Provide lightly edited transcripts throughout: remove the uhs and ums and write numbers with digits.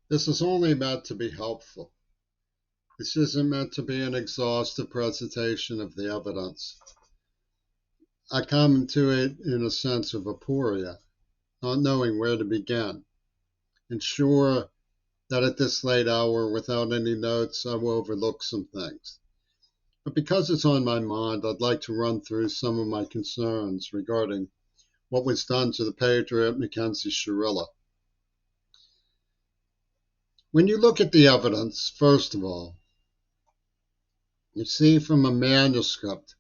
This is only meant to be helpful. This isn't meant to be an exhaustive presentation of the evidence. I come to it in a sense of aporia, not knowing where to begin, and sure that at this late hour, without any notes, I will overlook some things. But because it's on my mind, I'd like to run through some of my concerns regarding what was done to the patriot Mackenzie Shirilla. When you look at the evidence, first of all, you see from a manuscript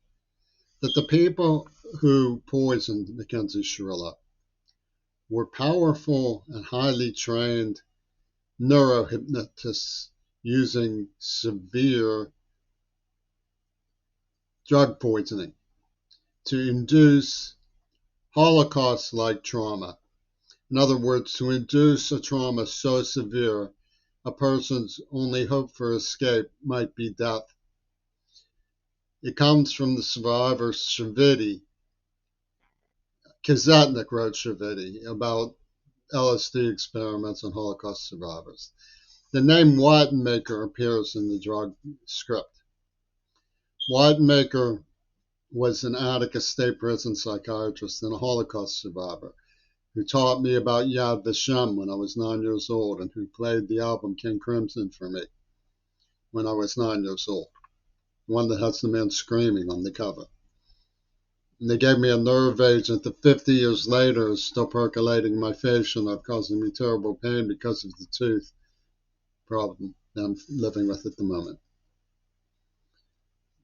that the people who poisoned Mackenzie Shirilla were powerful and highly trained neurohypnotists using severe drug poisoning to induce Holocaust like trauma. In other words, to induce a trauma so severe a person's only hope for escape might be death. It comes from the survivor Shaviti. Kazetnik wrote Shaviti about LSD experiments on Holocaust survivors. The name Wattenmaker appears in the drug script. Wattenmaker was an Attica State Prison psychiatrist and a Holocaust survivor who taught me about Yad Vashem when I was 9 years old and who played the album King Crimson for me when I was 9 years old, one that has the man screaming on the cover. And they gave me a nerve agent that 50 years later is still percolating in my fascia nerve, causing me terrible pain because of the tooth problem that I'm living with at the moment.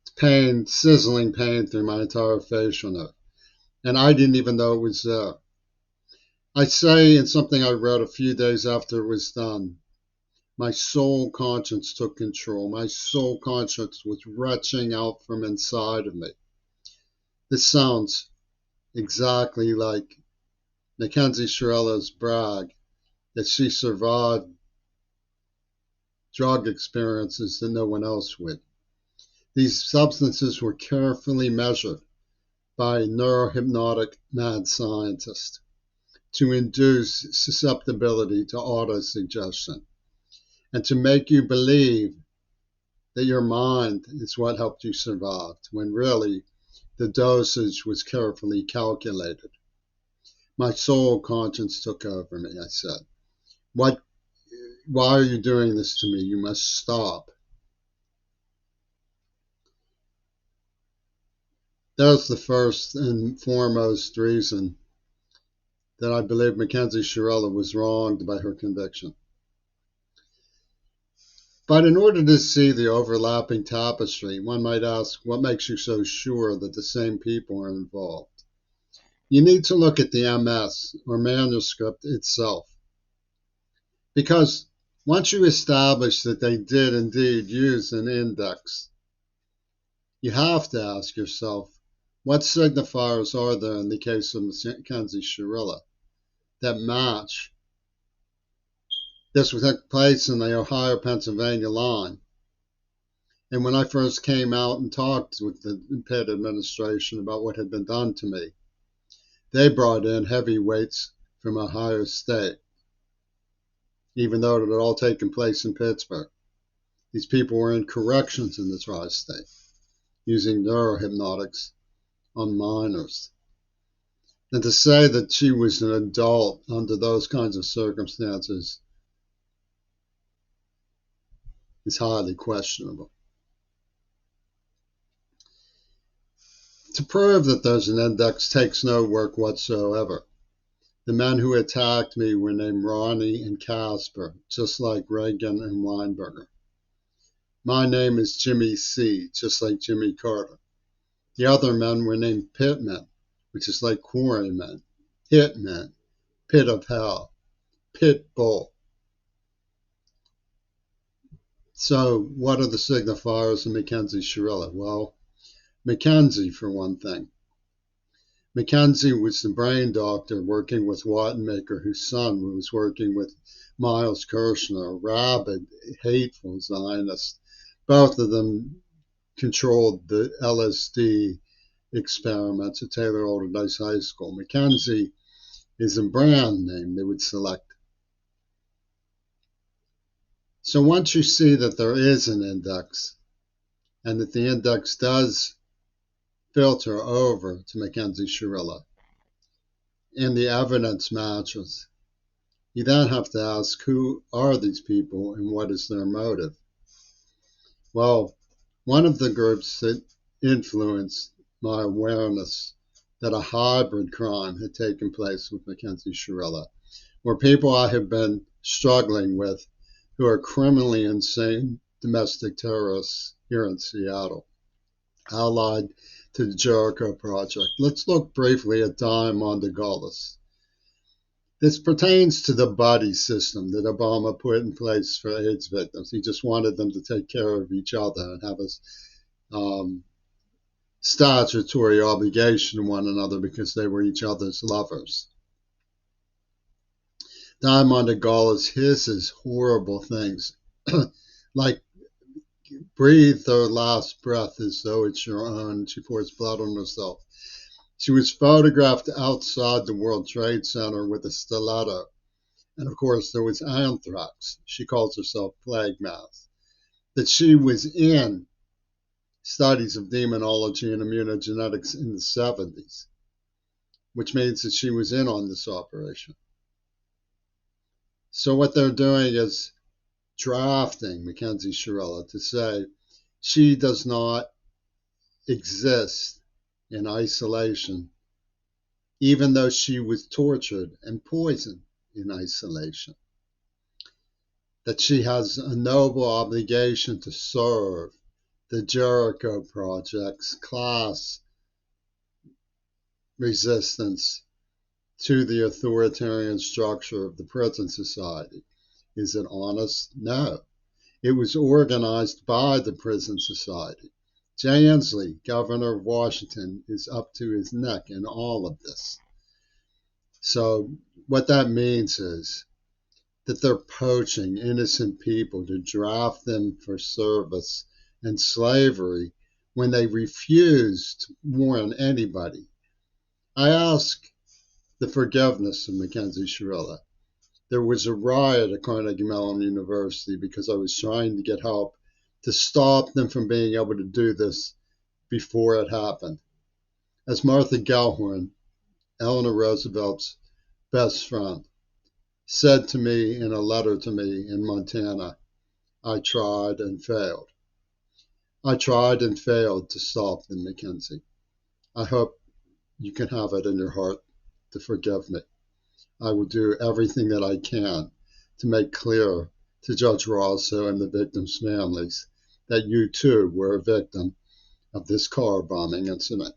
It's pain, sizzling pain through my entire fascia nerve. And I didn't even know it was there. I say in something I wrote a few days after it was done, my soul conscience took control. My soul conscience was retching out from inside of me. This sounds exactly like Mackenzie Shirilla's brag that she survived drug experiences that no one else would. These substances were carefully measured by neurohypnotic mad scientists to induce susceptibility to autosuggestion and to make you believe that your mind is what helped you survive, when really the dosage was carefully calculated. My soul conscience took over me, I said. Why are you doing this to me? You must stop. That's the first and foremost reason that I believe Mackenzie Shirilla was wronged by her conviction. But in order to see the overlapping tapestry, one might ask, what makes you so sure that the same people are involved? You need to look at the MS, or manuscript itself. Because once you establish that they did indeed use an index, you have to ask yourself, what signifiers are there in the case of Mackenzie Shirilla that match? This took place in the Ohio-Pennsylvania line. And when I first came out and talked with the Pitt administration about what had been done to me, they brought in heavyweights from Ohio State, even though it had all taken place in Pittsburgh. These people were in corrections in the tri-state, using neurohypnotics on minors. And to say that she was an adult under those kinds of circumstances is highly questionable. To prove that there's an index takes no work whatsoever. The men who attacked me were named Ronnie and Casper, just like Reagan and Weinberger. My name is Jimmy C., just like Jimmy Carter. The other men were named Pitmen, which is like quarrymen, hitmen, pit of hell, pit bull. So what are the signifiers of Mackenzie Shirilla? Well, Mackenzie, for one thing. Mackenzie was the brain doctor working with Wattenmaker, whose son was working with Miles Kirshner, a rabid, hateful Zionist. Both of them controlled the LSD experiments at Taylor Alderdice High School. Mackenzie is a brand name they would select. So once you see that there is an index and that the index does filter over to Mackenzie Shirilla and the evidence matches, you then have to ask, who are these people and what is their motive? Well, one of the groups that influenced my awareness that a hybrid crime had taken place with Mackenzie Shirilla were people I have been struggling with who are criminally insane domestic terrorists here in Seattle, allied to the Jericho Project. Let's look briefly at Diamond Gullis. This pertains to the buddy system that Obama put in place for AIDS victims. He just wanted them to take care of each other and have a statutory obligation to one another because they were each other's lovers. Diamond Gullis hisses horrible things, like breathe her last breath as though it's your own. She pours blood on herself. She was photographed outside the World Trade Center with a stiletto. And of course, there was anthrax. She calls herself Plague Mouth. That she was in studies of demonology and immunogenetics in the 70s, which means that she was in on this operation. So what they're doing is drafting Mackenzie Shirilla to say she does not exist in isolation, even though she was tortured and poisoned in isolation. That she has a noble obligation to serve the Jericho Project's class resistance to the authoritarian structure of the prison society. Is it honest? No. It was organized by the prison society. Jay Inslee, governor of Washington, is up to his neck in all of this. So what that means is that they're poaching innocent people to draft them for service and slavery when they refuse to warn anybody. I ask the forgiveness of Mackenzie Shirilla. There was a riot at Carnegie Mellon University because I was trying to get help to stop them from being able to do this before it happened. As Martha Gellhorn, Eleanor Roosevelt's best friend, said to me in a letter to me in Montana, I tried and failed. I tried and failed to stop them, Mackenzie. I hope you can have it in your heart to forgive me. I will do everything that I can to make clear to Judge Rosso and the victims' families that you too were a victim of this car bombing incident.